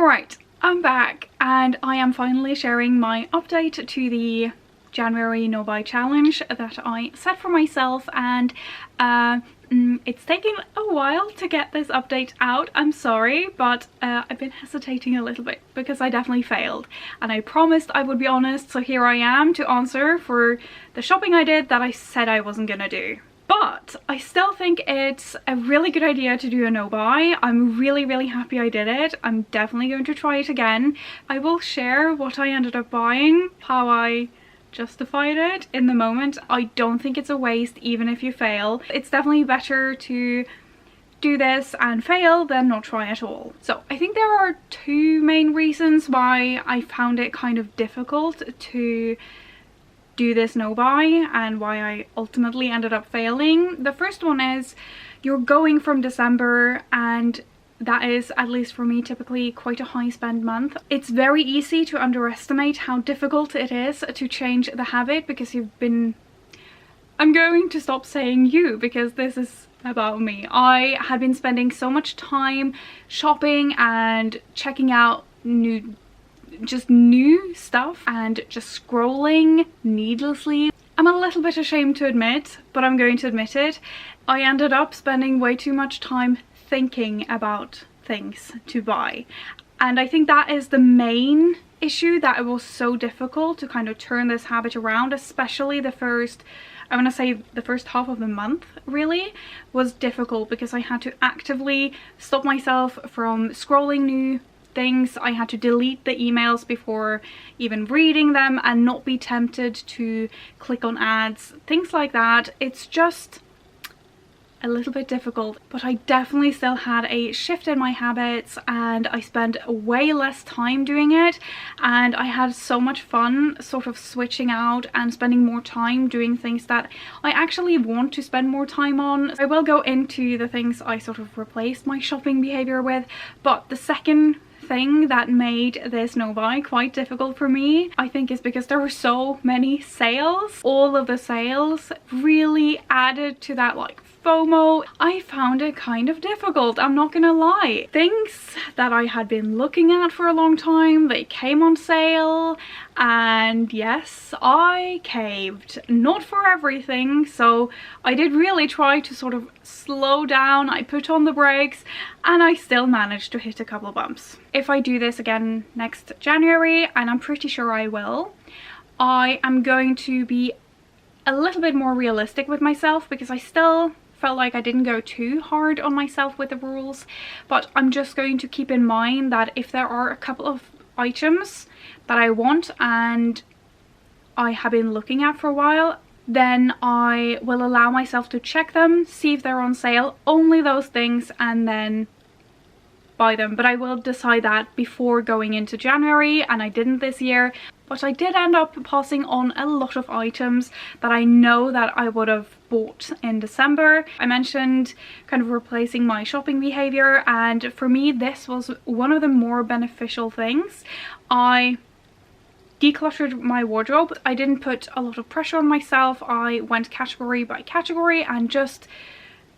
Alright, I'm back and I am finally sharing my update to the January no buy challenge that I set for myself, and it's taken a while to get this update out. I'm sorry, but I've been hesitating a little bit because I definitely failed and I promised I would be honest, so here I am to answer for the shopping I did that I said I wasn't gonna do. But I still think it's a really good idea to do a no buy. I'm really happy I did it. I'm definitely going to try it again. I will share what I ended up buying, how I justified it in the moment. I don't think it's a waste even if you fail. It's definitely better to do this and fail than not try at all. So I think there are two main reasons why I found it kind of difficult to do this no buy and why I ultimately ended up failing. The first one is you're going from December, and that is, at least for me, typically quite a high spend month. It's very easy to underestimate how difficult it is to change the habit because you've been... I'm going to stop saying you because this is about me. I had been spending so much time shopping and checking out new stuff and just scrolling needlessly. I'm a little bit ashamed to admit, but I'm going to admit it. I ended up spending way too much time thinking about things to buy, and I think that is the main issue, that it was so difficult to kind of turn this habit around, especially the first, I want to say the first half of the month really was difficult because I had to actively stop myself from scrolling new things. I had to delete the emails before even reading them and not be tempted to click on ads, things like that. It's just a little bit difficult, but I definitely still had a shift in my habits and I spent way less time doing it, and I had so much fun sort of switching out and spending more time doing things that I actually want to spend more time on. I will go into the things I sort of replaced my shopping behavior with, but the second thing that made this no buy quite difficult for me, I think, is because there were so many sales. All of the sales really added to that like FOMO. I found it kind of difficult, I'm not gonna lie. Things that I had been looking at for a long time, they came on sale, and yes, I caved. Not for everything, so I did really try to sort of slow down. I put on the brakes and I still managed to hit a couple of bumps. If I do this again next January, and I'm pretty sure I will, I am going to be a little bit more realistic with myself because I still felt like I didn't go too hard on myself with the rules, but I'm just going to keep in mind that if there are a couple of items that I want and I have been looking at for a while, then I will allow myself to check them, see if they're on sale, only those things, and then buy them. But I will decide that before going into January, and I didn't this year. But I did end up passing on a lot of items that I know that I would have bought in December. I mentioned kind of replacing my shopping behavior, and for me this was one of the more beneficial things. I decluttered my wardrobe. I didn't put a lot of pressure on myself. I went category by category and just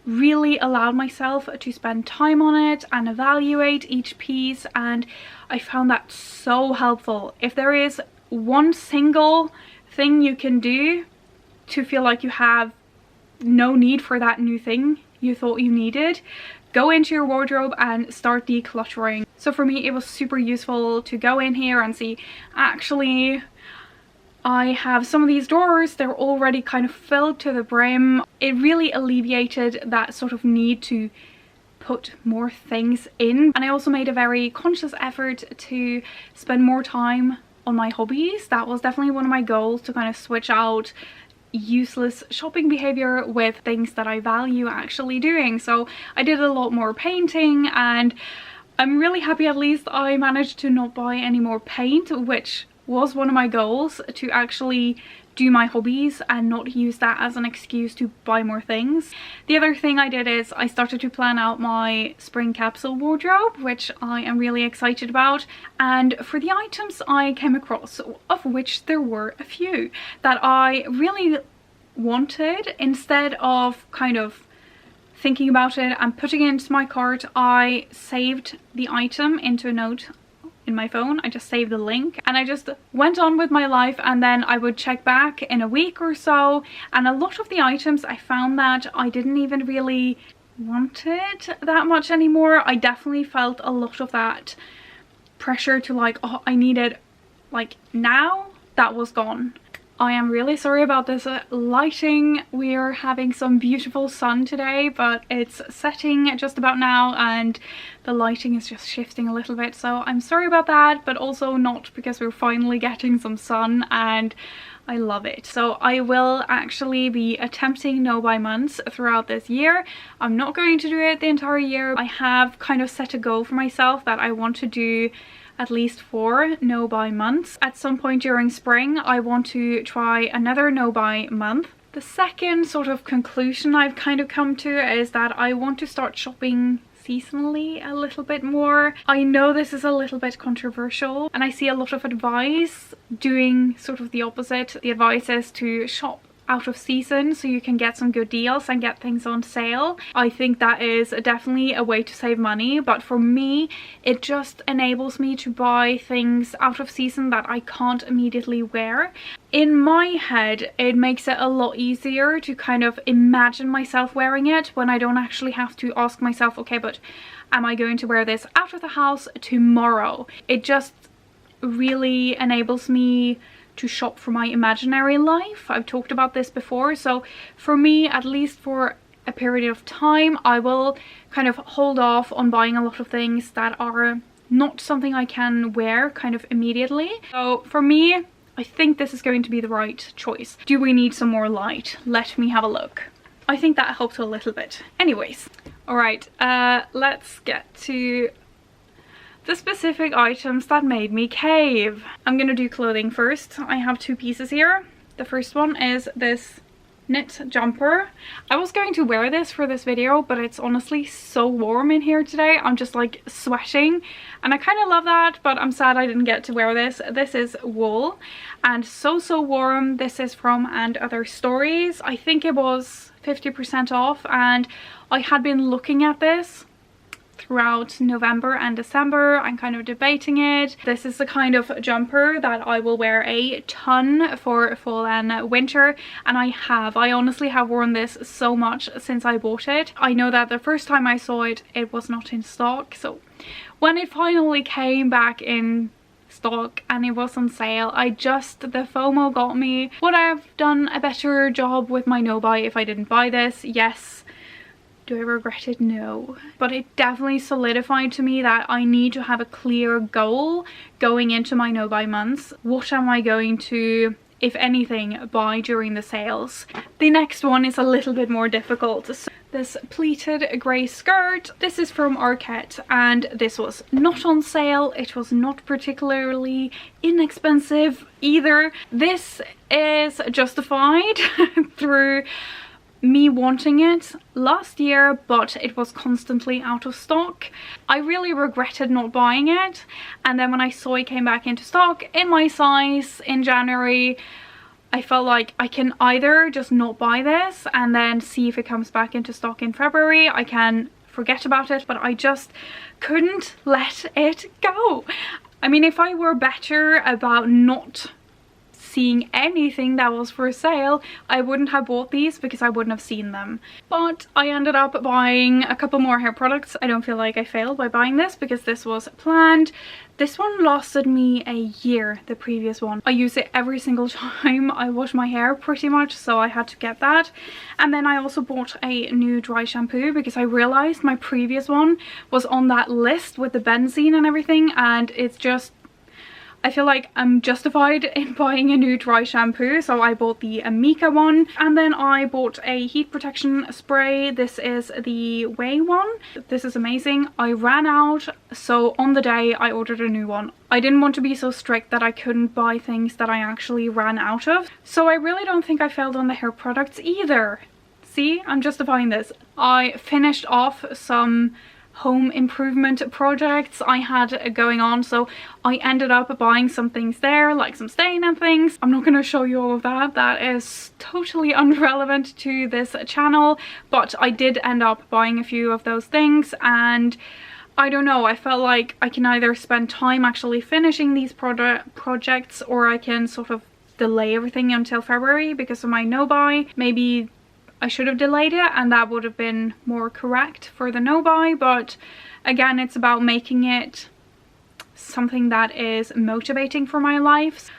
really allowed myself to spend time on it and evaluate each piece, and I found that so helpful. If there is one single thing you can do to feel like you have no need for that new thing you thought you needed, go into your wardrobe and start decluttering. So for me it was super useful to go in here and see, actually I have some of these drawers, they're already kind of filled to the brim. It really alleviated that sort of need to put more things in, and I also made a very conscious effort to spend more time on my hobbies. That was definitely one of my goals, to kind of switch out useless shopping behavior with things that I value actually doing. So I did a lot more painting, and I'm really happy at least I managed to not buy any more paint, which was one of my goals, to actually do my hobbies and not use that as an excuse to buy more things. The other thing I did is I started to plan out my spring capsule wardrobe, which I am really excited about, and for the items I came across, of which there were a few that I really wanted, instead of kind of thinking about it and putting it into my cart, I saved the item into a note in my phone. I just saved the link and I just went on with my life, and then I would check back in a week or so, and a lot of the items I found that I didn't even really want it that much anymore. I definitely felt a lot of that pressure to like, oh, I need it like now. That was gone. I am really sorry about this lighting. We are having some beautiful sun today, but it's setting just about now and the lighting is just shifting a little bit, so I'm sorry about that, but also not, because we're finally getting some sun and I love it. So I will actually be attempting no buy months throughout this year. I'm not going to do it the entire year. I have kind of set a goal for myself that I want to do at least 4 no buy months. At some point during spring, I want to try another no buy month. The second sort of conclusion I've kind of come to is that I want to start shopping seasonally a little bit more. I know this is a little bit controversial and I see a lot of advice doing sort of the opposite. The advice is to shop out of season so you can get some good deals and get things on sale. I think that is definitely a way to save money, but for me it just enables me to buy things out of season that I can't immediately wear. In my head it makes it a lot easier to kind of imagine myself wearing it when I don't actually have to ask myself, okay, but am I going to wear this out of the house tomorrow? It just really enables me to shop for my imaginary life. I've talked about this before, so for me, at least for a period of time, I will kind of hold off on buying a lot of things that are not something I can wear kind of immediately. So for me, I think this is going to be the right choice. Do we need some more light? Let me have a look. I think that helped a little bit. Anyways, all right, let's get to the specific items that made me cave. I'm gonna do clothing first. I have 2 pieces here. The first one is this knit jumper. I was going to wear this for this video, but it's honestly so warm in here today. I'm just like sweating and I kind of love that, but I'm sad I didn't get to wear this. This is wool and so warm. This is from And Other Stories. I think it was 50% off and I had been looking at this throughout November and December. I'm kind of debating it. This is the kind of jumper that I will wear a ton for fall and winter, and I honestly have worn this so much since I bought it. I know that the first time I saw it, it was not in stock, so when it finally came back in stock and it was on sale, the FOMO got me. Would I have done a better job with my no buy if I didn't buy this? Yes. Do I regret it? No. But it definitely solidified to me that I need to have a clear goal going into my no buy months. What am I going to, if anything, buy during the sales? The next one is a little bit more difficult. So this pleated grey skirt. This is from Arket and this was not on sale. It was not particularly inexpensive either. This is justified through me wanting it last year, but it was constantly out of stock. I really regretted not buying it, and then when I saw it came back into stock in my size in January, I felt like I can either just not buy this and then see if it comes back into stock in February. I can forget about it, but I just couldn't let it go. I mean, if I were better about not seeing anything that was for sale, I wouldn't have bought these because I wouldn't have seen them. But I ended up buying a couple more hair products. I don't feel like I failed by buying this because this was planned. This one lasted me a year, the previous one. I use it every single time I wash my hair pretty much, so I had to get that. And then I also bought a new dry shampoo because I realized my previous one was on that list with the benzene and everything, and it's just, I feel like I'm justified in buying a new dry shampoo, so I bought the Amika one. And then I bought a heat protection spray. This is the Way one. This is amazing. I ran out, so on the day I ordered a new one. I didn't want to be so strict that I couldn't buy things that I actually ran out of. So I really don't think I failed on the hair products either. See, I'm justifying this. I finished off some home improvement projects I had going on, so I ended up buying some things there, like some stain and things. I'm not going to show you all of that. That is totally irrelevant to this channel, but I did end up buying a few of those things, and I don't know, I felt like I can either spend time actually finishing these projects, or I can sort of delay everything until February because of my no buy. Maybe I should have delayed it and that would have been more correct for the no buy, but again, it's about making it something that is motivating for my life.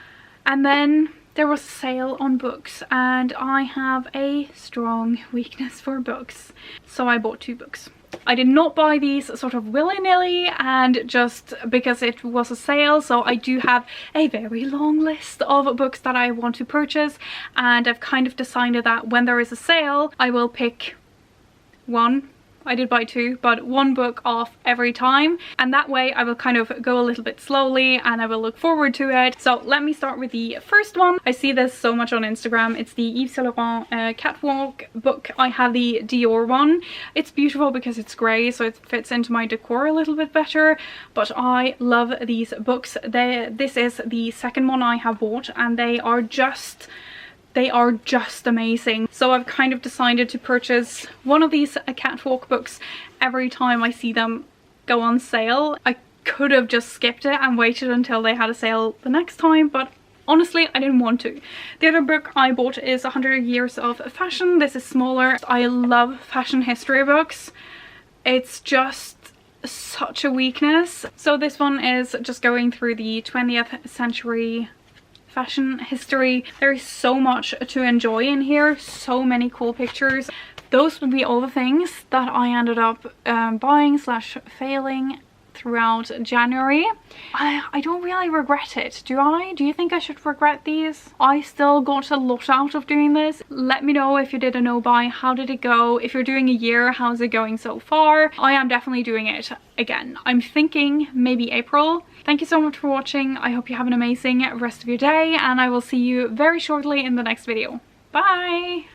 And then there was a sale on books, and I have a strong weakness for books, so I bought 2 books. I did not buy these sort of willy-nilly and just because it was a sale, so I do have a very long list of books that I want to purchase, and I've kind of decided that when there is a sale I will pick one. I did buy 2, but 1 book off every time, and that way I will kind of go a little bit slowly and I will look forward to it. So let me start with the first one. I see this so much on Instagram. It's the Yves Saint Laurent Catwalk book. I have the Dior one. It's beautiful because it's grey, so it fits into my decor a little bit better, but I love these books. This is the second one I have bought, and they are just amazing. So I've kind of decided to purchase one of these Catwalk books every time I see them go on sale. I could have just skipped it and waited until they had a sale the next time, but honestly I didn't want to. The other book I bought is 100 Years of Fashion. This is smaller. I love fashion history books. It's just such a weakness. So this one is just going through the 20th century fashion history. There is so much to enjoy in here, so many cool pictures. Those would be all the things that I ended up buying / failing throughout January. I don't really regret it, do I? Do you think I should regret these? I still got a lot out of doing this. Let me know if you did a no buy, how did it go? If you're doing a year, how's it going so far? I am definitely doing it again. I'm thinking maybe April. Thank you so much for watching. I hope you have an amazing rest of your day, and I will see you very shortly in the next video. Bye!